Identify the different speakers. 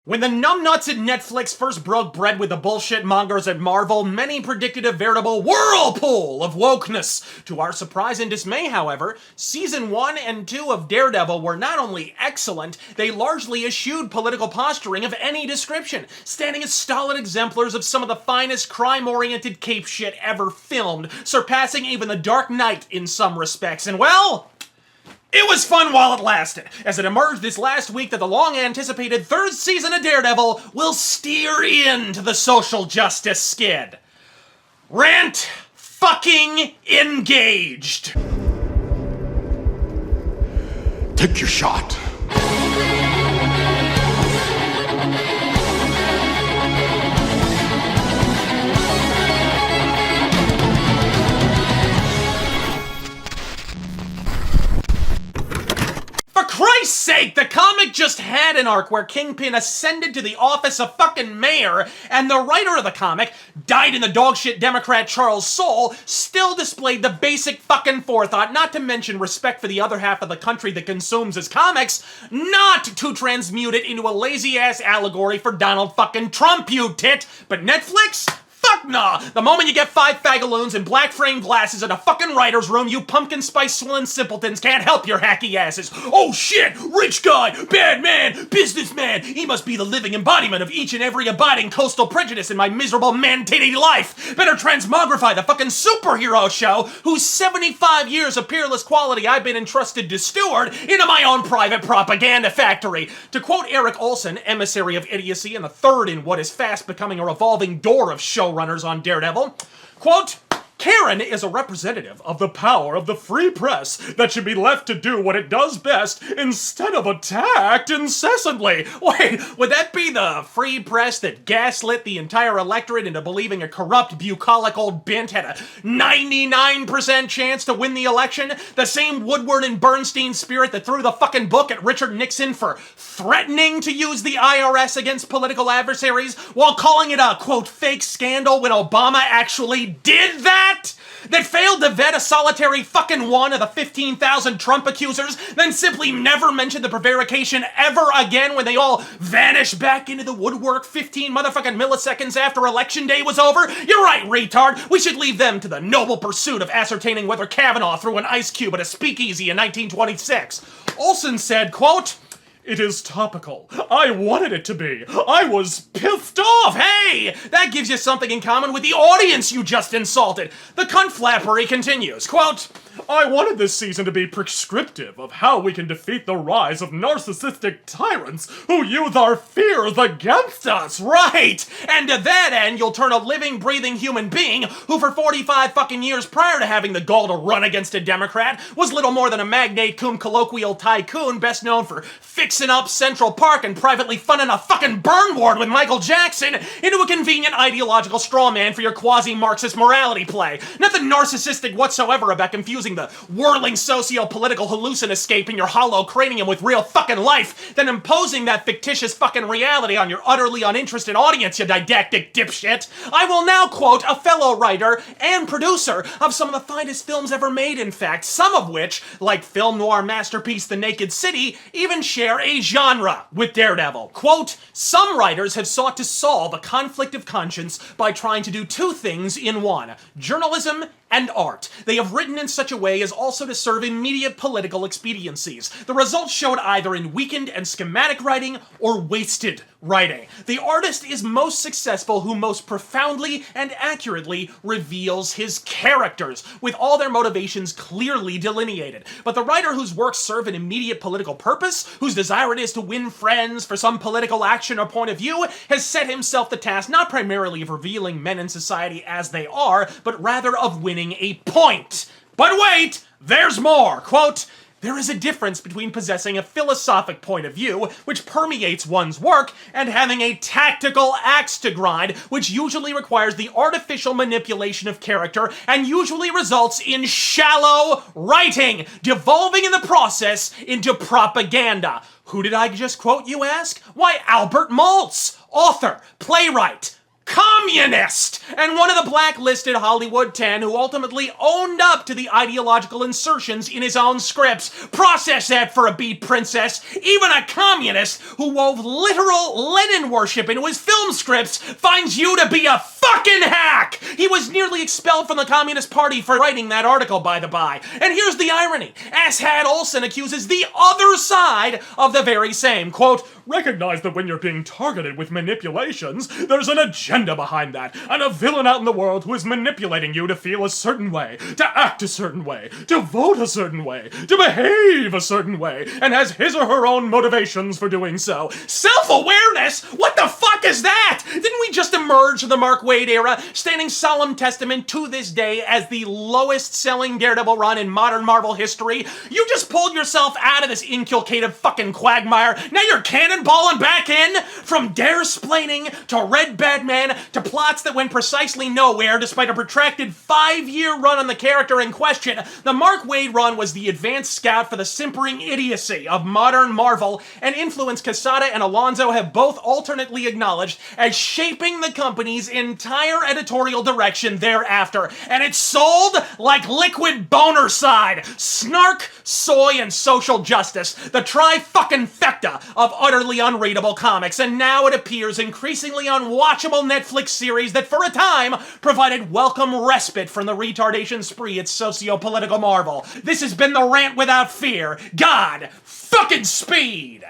Speaker 1: When the numbnuts at Netflix first broke bread with the bullshit mongers at Marvel, many predicted a veritable whirlpool of wokeness. To our surprise and dismay, however, Season 1 and 2 of Daredevil were not only excellent, they largely eschewed political posturing of any description, standing as stolid exemplars of some of the finest crime-oriented cape shit ever filmed, surpassing even The Dark Knight in some respects. And well, it was fun while it lasted, as it emerged this last week that the long-anticipated third season of Daredevil will steer into the social justice skid. Rant fucking engaged.
Speaker 2: Take your shot.
Speaker 1: For Christ's sake, the comic just had an arc where Kingpin ascended to the office of fucking mayor, and the writer of the comic, died in the dogshit Democrat Charles Soule, still displayed the basic fucking forethought, not to mention respect for the other half of the country that consumes his comics, not to transmute it into a lazy-ass allegory for Donald fucking Trump, you tit. But Netflix? Fuck nah! The moment you get 5 fagaloons and black frame glasses in a fucking writer's room, you pumpkin spice swilling simpletons can't help your hacky asses. Oh shit! Rich guy! Bad man! Businessman! He must be the living embodiment of each and every abiding coastal prejudice in my miserable man-titty life! Better transmogrify the fucking superhero show, whose 75 years of peerless quality I've been entrusted to steward, into my own private propaganda factory. To quote Eric Olson, emissary of idiocy and the third in what is fast becoming a revolving door of showrunners on Daredevil, quote, Karen is a representative of the power of the free press that should be left to do what it does best instead of attacked incessantly. Wait, would that be the free press that gaslit the entire electorate into believing a corrupt, bucolic old bint had a 99% chance to win the election? The same Woodward and Bernstein spirit that threw the fucking book at Richard Nixon for threatening to use the IRS against political adversaries while calling it a, quote, fake scandal when Obama actually did that? That failed to vet a solitary fucking one of the 15,000 Trump accusers, then simply never mentioned the prevarication ever again when they all vanished back into the woodwork 15 motherfucking milliseconds after election day was over? You're right, retard! We should leave them to the noble pursuit of ascertaining whether Kavanaugh threw an ice cube at a speakeasy in 1926. Olson said, quote, It is topical. I wanted it to be. I was pissed off. Hey, that gives you something in common with the audience you just insulted. The cunt flappery continues, quote, I wanted this season to be prescriptive of how we can defeat the rise of narcissistic tyrants who use our fears against us, right? And to that end, you'll turn a living, breathing human being who for 45 fucking years prior to having the gall to run against a Democrat was little more than a magnate cum colloquial tycoon best known for fixing up Central Park and privately funding a fucking burn ward with Michael Jackson into a convenient ideological straw man for your quasi-Marxist morality play. Nothing narcissistic whatsoever about confusing the whirling socio-political hallucinoscape in your hollow cranium with real fucking life, then imposing that fictitious fucking reality on your utterly uninterested audience, you didactic dipshit. I will now quote a fellow writer and producer of some of the finest films ever made, in fact, some of which, like film noir masterpiece The Naked City, even share a genre with Daredevil. Quote, some writers have sought to solve a conflict of conscience by trying to do two things in one: journalism and art. They have written in such a way as also to serve immediate political expediencies. The results showed either in weakened and schematic writing or wasted writing. The artist is most successful who most profoundly and accurately reveals his characters, with all their motivations clearly delineated. But the writer whose works serve an immediate political purpose, whose desire it is to win friends for some political action or point of view, has set himself the task not primarily of revealing men in society as they are, but rather of winning a point. But wait, there's more. Quote, there is a difference between possessing a philosophic point of view, which permeates one's work, and having a tactical axe to grind, which usually requires the artificial manipulation of character and usually results in shallow writing, devolving in the process into propaganda. Who did I just quote, you ask? Why, Albert Maltz, author, playwright, communist and one of the blacklisted Hollywood 10 who ultimately owned up to the ideological insertions in his own scripts. Process that for a beat, princess. Even a communist who wove literal Lenin worship into his film scripts finds you to be a fucking hack! He was nearly expelled from the Communist Party for writing that article, by the by. And here's the irony. Asshat Olsen accuses the other side of the very same. Quote, recognize that when you're being targeted with manipulations, there's an agenda behind that, and a villain out in the world who is manipulating you to feel a certain way, to act a certain way, to vote a certain way, to behave a certain way, and has his or her own motivations for doing so. Self-awareness? What the fuck is that? Didn't we just emerge from the Mark Waid era, standing solemn testament to this day as the lowest-selling Daredevil run in modern Marvel history? You just pulled yourself out of this inculcative fucking quagmire. Now you're cannonballing back in? From dare-splaining to Red Batman to plots that went precisely nowhere despite a protracted 5-year run on the character in question, the Mark Waid run was the advanced scout for the simpering idiocy of modern Marvel, and influence Quesada and Alonso have both alternately acknowledged as shaping the company's entire editorial direction thereafter. And it's sold like liquid boner side. Snark, soy, and social justice. The tri-fucking-fecta of utterly unreadable comics. And now it appears increasingly unwatchable Netflix series that for a time provided welcome respite from the retardation spree at socio-political Marvel. This has been the Rant Without Fear. God fucking speed!